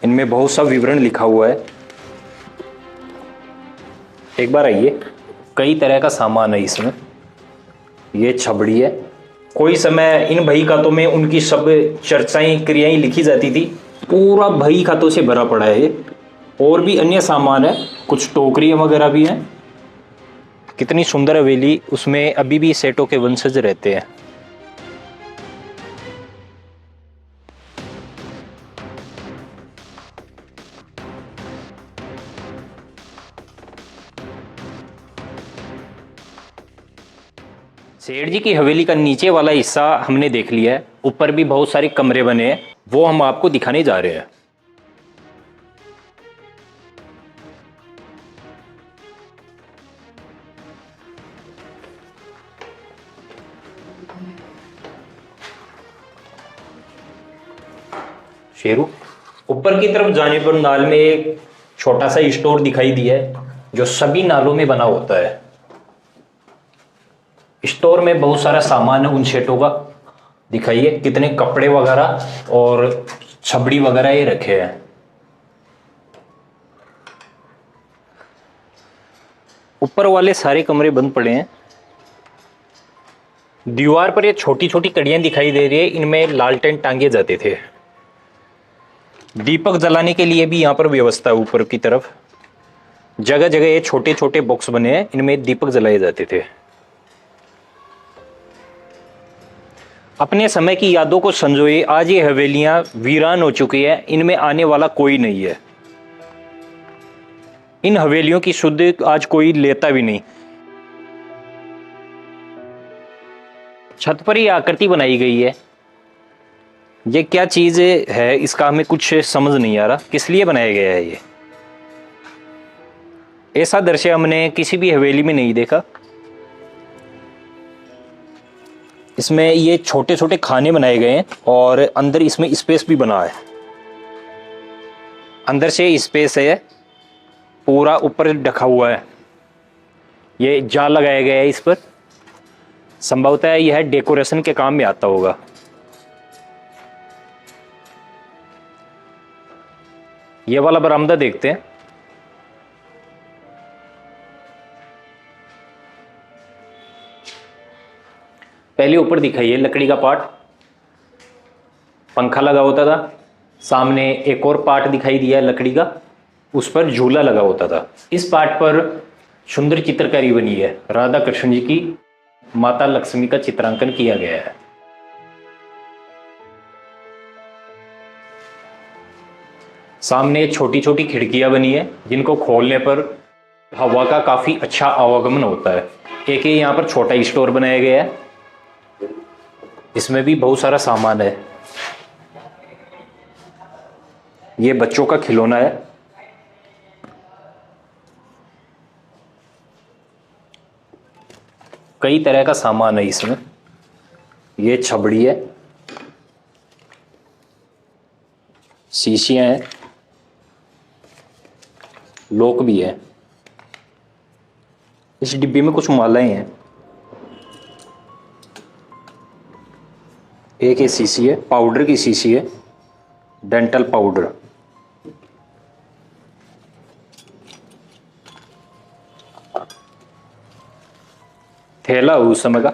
इनमें बहुत सा विवरण लिखा हुआ है। एक बार आइए। कई तरह का सामान है इसमें। ये छबड़ी है। कोई समय इन बही खातों में उनकी सब चर्चाएं क्रियाएं लिखी जाती थी। पूरा बही खातों से भरा पड़ा है ये। और भी अन्य सामान है, कुछ टोकरियां वगैरह भी हैं। कितनी सुंदर हवेली, उसमें अभी भी सेठों के वंशज रहते हैं। सेठ जी की हवेली का नीचे वाला हिस्सा हमने देख लिया है। ऊपर भी बहुत सारे कमरे बने हैं, वो हम आपको दिखाने जा रहे हैं। शेरू, ऊपर की तरफ जाने पर नाल में एक छोटा सा स्टोर दिखाई दिया है, जो सभी नालों में बना होता है। स्टोर में बहुत सारा सामान है उन सेठों का। दिखाइए कितने कपड़े वगैरह और छबड़ी वगैरह ये रखे हैं। ऊपर वाले सारे कमरे बंद पड़े हैं। दीवार पर ये छोटी छोटी कड़ियां दिखाई दे रही है, इनमें लालटेन टांगे जाते थे। दीपक जलाने के लिए भी यहां पर व्यवस्था है। ऊपर की तरफ जगह जगह ये छोटे छोटे बॉक्स बने हैं, इनमें दीपक जलाए जाते थे। अपने समय की यादों को संजोए आज ये हवेलियां वीरान हो चुकी है, इनमें आने वाला कोई नहीं है। इन हवेलियों की सुध आज कोई लेता भी नहीं। छत पर ही आकृति बनाई गई है। ये क्या चीज है, इसका हमें कुछ समझ नहीं आ रहा, किस लिए बनाया गया है ये। ऐसा दृश्य हमने किसी भी हवेली में नहीं देखा। इसमें ये छोटे छोटे खाने बनाए गए हैं और अंदर इसमें स्पेस भी बना है। अंदर से स्पेस है, पूरा ऊपर ढका हुआ है। ये जाल लगाया गया है इस पर। संभवतः यह डेकोरेशन के काम में आता होगा। ये वाला बरामदा देखते हैं। पहले ऊपर दिखाइए लकड़ी का पार्ट, पंखा लगा होता था। सामने एक और पार्ट दिखाई दिया लकड़ी का, उस पर झूला लगा होता था। इस पार्ट पर सुंदर चित्रकारी बनी है। राधा कृष्ण जी की, माता लक्ष्मी का चित्रांकन किया गया है। सामने छोटी छोटी खिड़कियां बनी है, जिनको खोलने पर हवा का काफी अच्छा आवागमन होता है। एक ये यहाँ पर छोटा स्टोर बनाया गया है, इसमें भी बहुत सारा सामान है। ये बच्चों का खिलौना है। कई तरह का सामान है इसमें। ये छबड़ी है, शीशियां हैं, लोक भी है। इस डिब्बे में कुछ मालाएं हैं। एक ये शीशी है, पाउडर की शीशी है, डेंटल पाउडर। थैला उस समय का।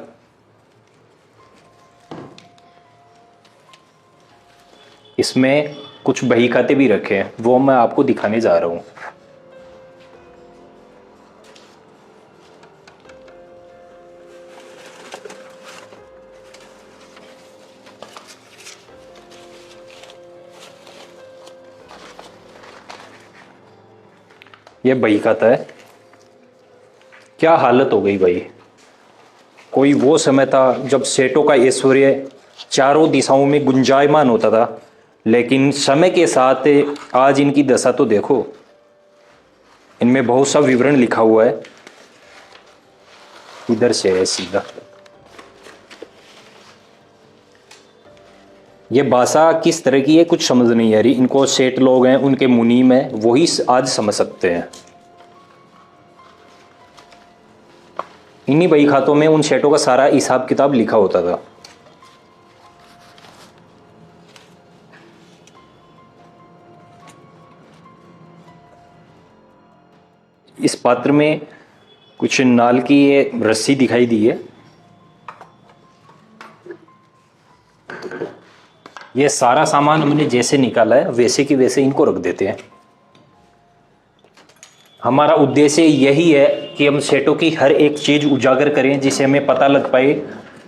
इसमें कुछ बही खाते भी रखे हैं, वो मैं आपको दिखाने जा रहा हूं। ये बही खाता है। क्या हालत हो गई भाई। कोई वो समय था जब सेठों का ऐश्वर्य चारों दिशाओं में गुंजायमान होता था, लेकिन समय के साथ आज इनकी दशा तो देखो। इनमें बहुत सा विवरण लिखा हुआ है। इधर से है सीधा। ये भाषा किस तरह की है कुछ समझ नहीं आ रही। इनको सेठ लोग हैं, उनके मुनीम है, वही आज समझ सकते हैं। इन्हीं बही खातों में उन सेठों का सारा हिसाब किताब लिखा होता था। इस पात्र में कुछ नाल की ये रस्सी दिखाई दी है। ये सारा सामान हमने जैसे निकाला है वैसे की वैसे इनको रख देते हैं। हमारा उद्देश्य यही है कि हम सेटों की हर एक चीज़ उजागर करें, जिससे हमें पता लग पाए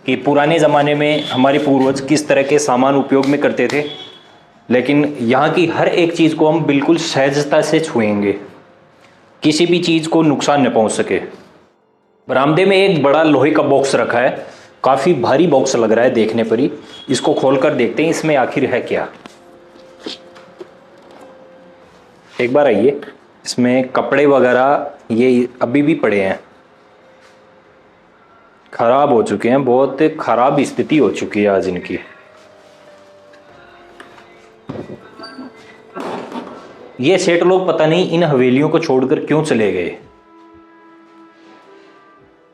कि पुराने ज़माने में हमारे पूर्वज किस तरह के सामान उपयोग में करते थे। लेकिन यहाँ की हर एक चीज़ को हम बिल्कुल सहजता से छुएंगे, किसी भी चीज़ को नुकसान न पहुँच सके। बरामदे में एक बड़ा लोहे का बॉक्स रखा है, काफ़ी भारी बॉक्स लग रहा है देखने पर ही। इसको खोलकर देखते हैं इसमें आखिर है क्या। एक बार आइए। इसमें कपड़े वगैरह ये अभी भी पड़े हैं, खराब हो चुके हैं, बहुत खराब स्थिति हो चुकी है आज इनकी। ये सेठ लोग पता नहीं इन हवेलियों को छोड़कर क्यों चले गए।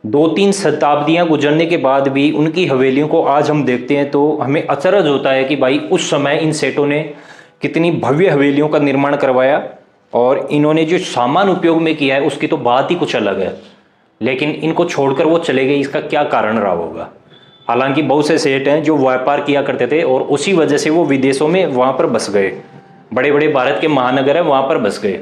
2-3 शताब्दियां गुजरने के बाद भी उनकी हवेलियों को आज हम देखते हैं तो हमें अचरज होता है कि भाई उस समय इन सेठों ने कितनी भव्य हवेलियों का निर्माण करवाया और इन्होंने जो सामान उपयोग में किया है उसकी तो बात ही कुछ अलग है। लेकिन इनको छोड़कर वो चले गए, इसका क्या कारण रहा होगा। हालांकि बहुत से सेठ हैं जो व्यापार किया करते थे और उसी वजह से वो विदेशों में वहाँ पर बस गए, बड़े बड़े भारत के महानगर हैं वहाँ पर बस गए।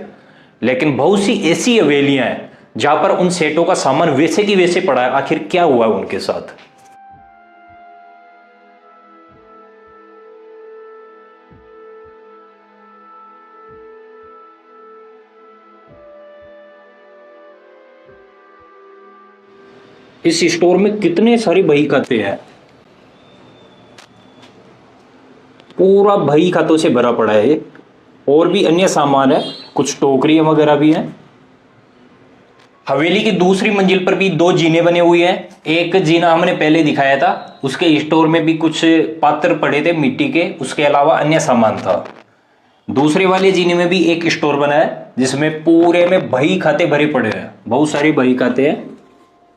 लेकिन बहुत सी ऐसी हवेलियाँ हैं जहाँ पर उन सेठों का सामान वैसे की वैसे पड़ा है। आखिर क्या हुआ उनके साथ। इस स्टोर में कितने सारे बही खाते हैं, पूरा बही खातों से भरा पड़ा है। और भी अन्य सामान है, कुछ टोकरियां वगैरह भी हैं। हवेली की दूसरी मंजिल पर भी 2 जीने बने हुए हैं। एक जीना हमने पहले दिखाया था, उसके स्टोर में भी कुछ पात्र पड़े थे मिट्टी के, उसके अलावा अन्य सामान था। दूसरे वाले जीने में भी एक स्टोर बना है जिसमें पूरे में बही खाते भरे पड़े हैं, बहुत सारे बही खाते हैं।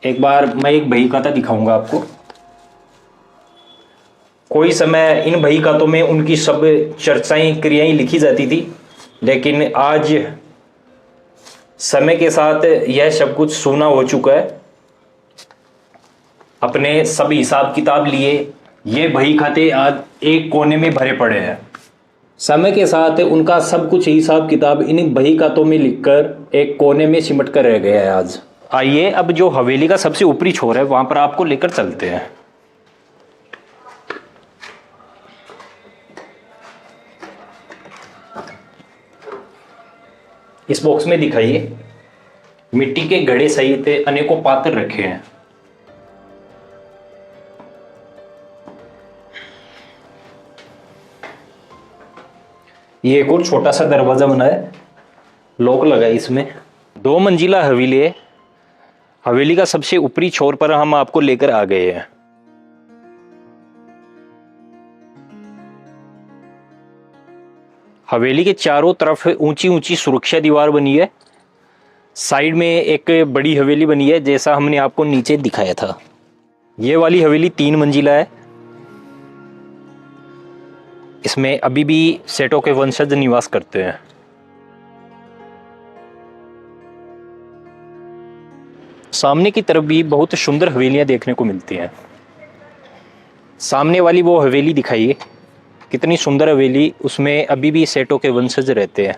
एक बार मैं एक बही खाता दिखाऊंगा आपको। कोई समय इन बही खातों में उनकी सब चर्चाएं क्रियाएं लिखी जाती थी, लेकिन आज समय के साथ यह सब कुछ सूना हो चुका है। अपने सब हिसाब किताब लिए ये बही खाते आज एक कोने में भरे पड़े हैं। समय के साथ उनका सब कुछ हिसाब किताब इन बही खातों में लिखकर एक कोने में सिमट कर रह गया है आज। आइए अब जो हवेली का सबसे ऊपरी छोर है वहां पर आपको लेकर चलते हैं। इस बॉक्स में दिखाइए, मिट्टी के घड़े सहित अनेकों पात्र रखे हैं। ये एक और छोटा सा दरवाजा बना है, लॉक लगा है इसमें। 2 मंजिला हवेली है। हवेली का सबसे ऊपरी छोर पर हम आपको लेकर आ गए हैं। हवेली के चारों तरफ ऊंची ऊंची सुरक्षा दीवार बनी है। साइड में एक बड़ी हवेली बनी है जैसा हमने आपको नीचे दिखाया था। ये वाली हवेली 3 मंजिला है। इसमें अभी भी सेठों के वंशज निवास करते हैं। सामने की तरफ भी बहुत सुंदर हवेलियां देखने को मिलती हैं। सामने वाली वो हवेली दिखाइए, कितनी सुंदर हवेली, उसमें अभी भी सेठों के वंशज रहते हैं।